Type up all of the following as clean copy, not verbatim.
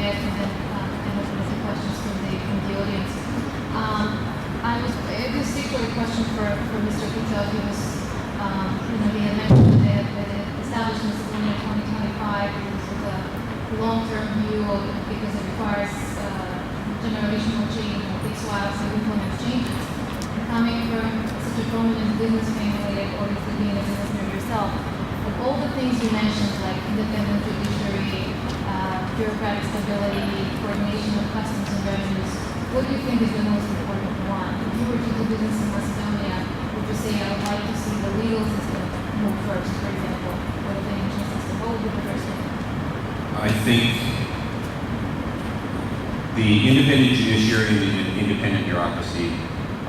ask and then open up the questions from the audience. I received a question for Mr. Bitove. He was, he had mentioned that it established Macedonia 2025. It was with a long-term view because it requires generational change. It takes a while to implement changes. And coming from such a prominent business family, obviously being a businessman yourself, of all the things you mentioned, like independent judiciary, bureaucratic stability, coordination of customs and revenues, what do you think is the most important one? If you were to do business in Macedonia, would you say, I would like to see the legal system move first, for example, or the financial system? What would be the first thing? I think the independent judiciary and the independent bureaucracy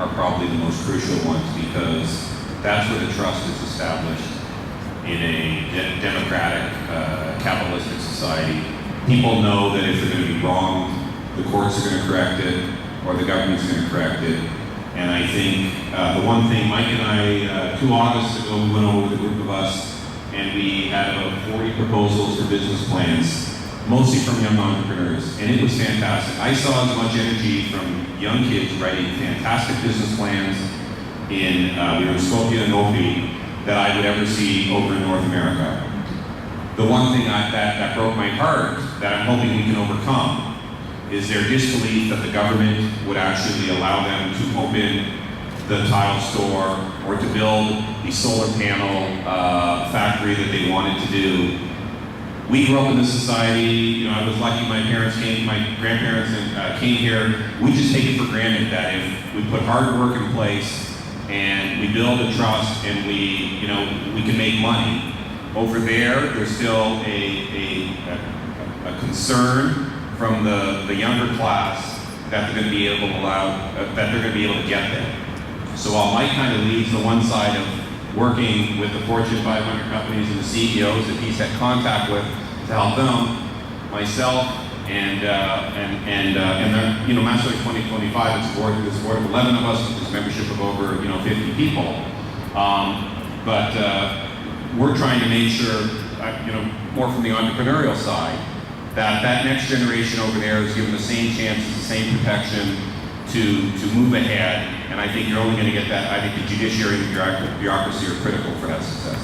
are probably the most crucial ones, because that's where the trust is established in a democratic, capitalistic society. People know that if they're going to be wrong, the courts are going to correct it, or the government's going to correct it. And I think the one thing, Mike and I, 2 Augusts ago, we went over with a group of us, and we had about 40 proposals for business plans, mostly from young entrepreneurs, and it was fantastic. I saw as much energy from young kids writing fantastic business plans in, we were in Skopje and Novi, that I would ever see over in North America. The one thing that broke my heart, that I'm hoping we can overcome, is their disbelief that the government would actually allow them to open the tile store or to build the solar panel factory that they wanted to do. We grew up in this society. I was lucky my grandparents came here. We just take it for granted that if we put hard work in place and we build a trust and we can make money. Over there, there's still a concern from the younger class that they're going to be able to get there. So while Mike kind of leads the one side of working with the Fortune 500 companies and the CEOs that he's had contact with to help them, myself and Macedonia 2025, it's a board of 11 of us, with this membership of over 50 people. But we're trying to make sure, more from the entrepreneurial side, that next generation over there is given the same chances, the same protection to move ahead. And I think you're only going to get that. I think the judiciary and the bureaucracy are critical for that success.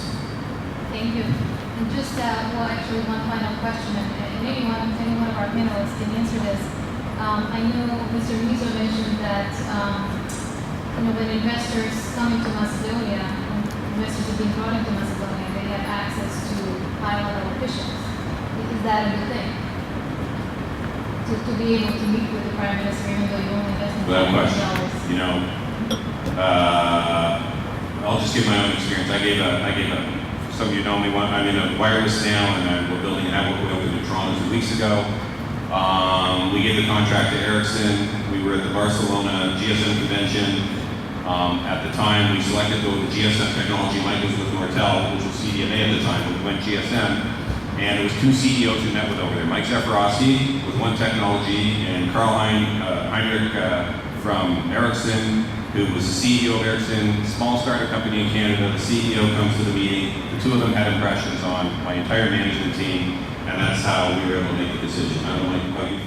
Thank you. And just, actually one final question, and any one of our panelists can answer this. I know Mr. Mizo mentioned that, when investors come into Macedonia, investors have been brought into Macedonia, they have access to high-level officials. Is that a good thing? To be able to meet with the Prime Minister, even though you only invest in Without question. I'll just give my own experience. I gave a some of you know me, I'm in a wireless now, and we're building a network. We opened in Toronto 2 weeks ago. We gave the contract to Ericsson. We were at the Barcelona GSM convention. At the time, we selected the GSM technology. Mike was with Nortel, which was CDMA at the time, but we went GSM. And it was 2 CEOs who met with over there. Mike Zafirovski with One Technology, and Heinrich from Ericsson, who was the CEO of Ericsson, small startup company in Canada. The CEO comes to the meeting. The 2 of them had impressions on my entire management team, and that's how we were able to make the decision. I don't know how you